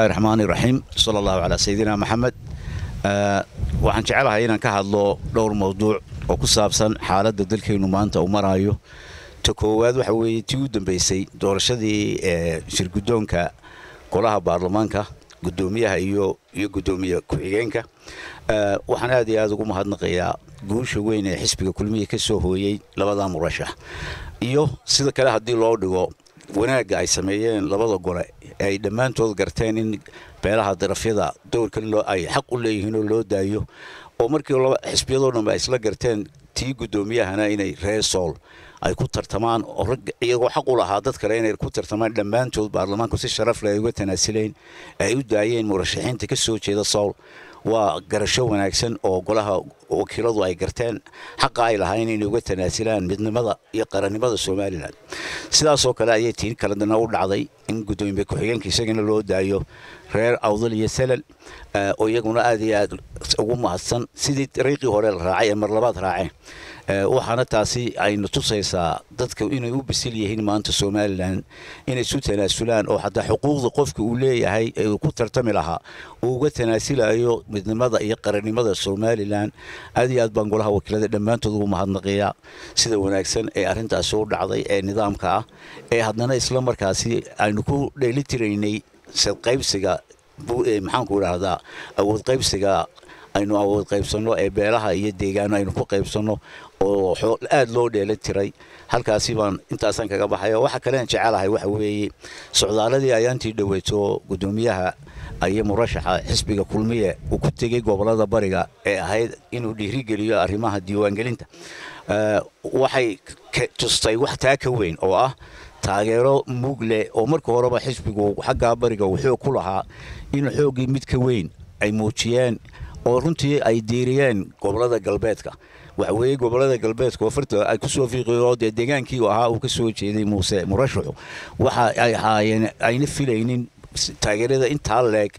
الرحمن الرحيم صلى الله على سيدنا محمد. waxaan jecelahay inaan ka hadlo dhowr mowduuc oo ku saabsan xaaladda dalkeenu maanta uu marayo. Ta koowaad waxa weeye tii u dambeysay doorashadii shirgudoonka golaha baarlamaanka gudoomiyaha iyo gudoomiye ku-xigeenka. waxaan aad iyo aad ugu mahadnaqayaa guusha weyn ee xisbiga kulmiye ka soo hooyay labada murashax iyo sida kale hadii loo dhigo wanaaga ay sameeyeen labada gole ay dhamaantood garteen in beelaha darafyada doorka loo ay xaq u leeyihiin oo loo daayo oo markii laba xisbiyadoo dhan ay isla garteen tii gudoomiyahana inay reer sool ay ku tartamaan oo rag iyagoo xaq u lahaa dad kale inay ku tartamaan dhamaantood baarlamaanku si sharaf leh uga tanaasileen ay u daayeen murashaxiinta ka soo jeeda sool waa garasho wanaagsan oo golaha wakiiladu ay garteen xaq ay lahayn inay uga tanaasilaan midnimada iyo qarannimada Soomaaliland. sidaas oo kale ayay tiin kala dana u dhacday in gudoomiye ku-xigeenka isagana loo daayo reer awdal iyo salal oo iyaguna aad iyo aad ugu mahadsan sidii dariiqii hore la raacay mar labaad raacay. waxaana taasi ay tusaysaa dadka inay u bisil yihiin maanta Soomaaliland inay isu tanaasulaan oo xataa xuquuqda qofka uu leeyahay ee uu ku tartami lahaa uu uga tanaasilayo midnimada iyo qarannimada Soomaaliland. aad iyo aad baan golaha wakiilada dhamaantood ugu mahadnaqayaa sida wanaagsan ee arrintaas u dhacday ee nidaamka ah ee haddana isla markaasi aynu ku dheelitiraynay sad qaybsiga maxaan ku raahdaa awood qaybsiga aynu awood qaybsano ee beelaha iyo deegaano aynu ku qaybsano oo aad loo dheelitiray. halkaasi baan intaasan kaga baxay. waxa kale aan jecelahay waxa weeye socdaaladii ayaantii dhaweyto gudoomiyaha ay murashaxa xisbiga kulmiye uu ku tagay gobolada bariga ee ahayd inuu dhiirigeliyo arrimaha diiwaangelinta. waxay tustay wax taa ka weyn oo ah taageero mugle oo marka horeba xisbigu xagga bariga wuxuu ku lahaa in xoogii mid ka weyn ay muujiyeen oo runtii ay diiriyeen gobolada galbeedka. waxa weeye gobolada galbeedka farta ay ku soo fiiqiyoo deegaankii ahaa uu ka soo jeeday Muuse murashaxu waxa ay haayeen ayna filaynin taageerada inta leeg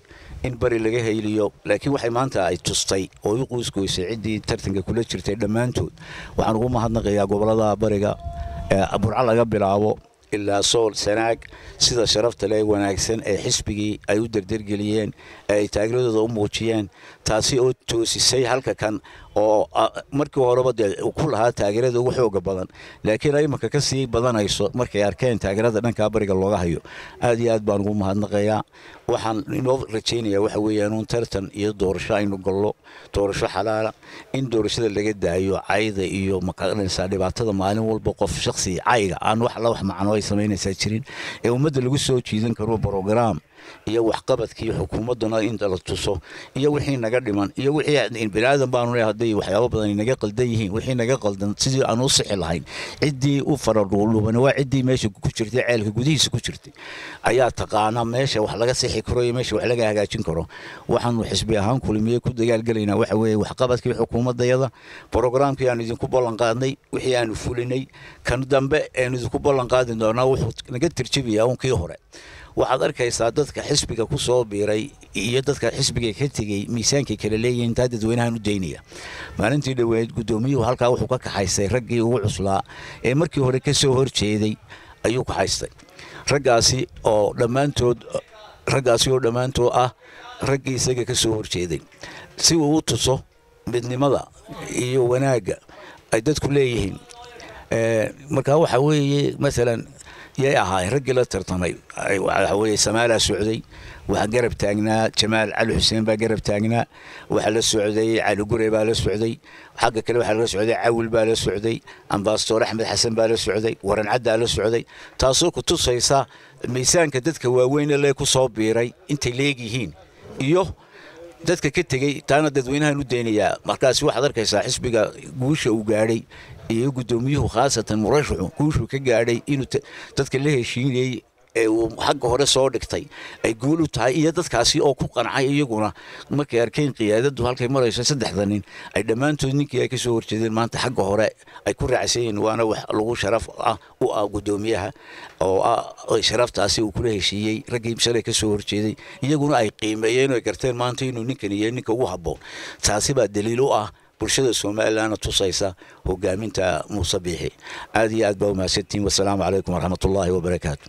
in bari laga heyliyo laakiin waxay maanta ay tustay oo u qoysgoysay cidii tartanka kula jirtay dhamaantood. waxaan ugu mahadnaqayaa gobolada bariga Burca laga bilaabo ilaa Sool Sanaag sida sharafta leh wanaagsan ee xisbigii ay u dardargeliyeen ay taageeradooda u muujiyeen taasi oo toosisay halka kan oo markii horeba ku lahaa taageerada ugu xoog badan laakiin ay marka ka sii badanayso markay arkeen taageerada dhanka bariga looga hayo. aad iyo aad baan ugu mahadnaqayaa. waxaan inoo rajaynayaa waxa weeyaan in tartan iyo doorasho aynu gallo doorasho xalaal in doorashada laga daayo cayda iyo maqaranaysa dhibaatada maalin walba qof shakhsi cayga aan wax la wax macno ay sameynaysaa jirin ee ummadda lagu soo jiidan karo program iyo wax qabadkii xukuumaduna in la tuso iyo wixii naga dhiman iyo wixii bini'aadan baanu leeyahay waxyaabo badan inaga qaldan yihiin wixii naga qaldan sidii aan u sixi lahayn cidii u faradhuuluban waa cidii meesha ku jirtay ceelka gudihiisa ku jirtay ayaa taqaana meesha wax laga sixi karo iyo meesha wax laga hagaajin karo. waxaan xisbi ahaan kulmiye ku dagaalgalaynaa waxa weeye wax qabadkii xukuumadayada programkii aan idinku ballan qaadnay wixii aanu fulinay kan dambe aan idinku ballan qaadin doonaa wuxuu naga tirjibiyaa unkii hore. waxaad arkaysaa dadka xisbiga ku soo biiray iyo dadka xisbiga ka tagay miisaanka kala leeyihiin dadweynahan u deynaya. maalintii dhaweyd gudoomiyuhu halka wuxuu ka kaxaysay raggii ugu cuslaa ee markii hore ka soo horjeeday ayuu ka haystay raggaasi oo dhamaantood ah raggii isaga ka soo horjeeday si uu u tuso midnimada iyo wanaaga ay dadku leeyihiin. marka waxa weeye mesela yay ahaay raggii la tartamay waxa weeye Samaala Socday waxa garab taagnaa Jamaal Ali Xuseen baa garab taagnaa waxa la socday Ali Gurey baa la socday xagga kale waxa la socday Awil baa la socday Ambassador Axmed Xasan baa la socday Waran Cadda la socday taasoo ku tusaysa miisaanka dadka waaweyn ee ku soo biiray intay leeyihiin iyo dadka ka tagay taana dadweynahan u deynaya. markaas waxaad arkaysaa xisbiga guusha uu gaaray iyo gudoomiyuhu khaasatan murashaxu guushu ka gaaray inuu dadka la heshiinayay ee uu xagga hore soo dhigtay ay guul u tahay iyo dadkaasi oo ku qancay iyaguna markay arkeen qiyaadadu halkay marayso saddexdan nin ay dhamaantood ninkii ay ka soo horjeedeen maanta xagga hore ay ku raacayeen waana wax lagu sharaf ah u gudoomiyaha oo sharaftaasi uu kula heshiiyay raggii shalay ka soo horjeeday iyaguna ay qiimeeyeen oo garteen maanta inuu ninkan iyo ninka ugu habboon. taasi baa daliil u ah bulshada Soomaaliland tusaysa hogaaminta Muuse Biixi. aad iyo aad baa u mahadsantiin. wassalaamu calaykum waraxmatullaahi wabarakaatuh.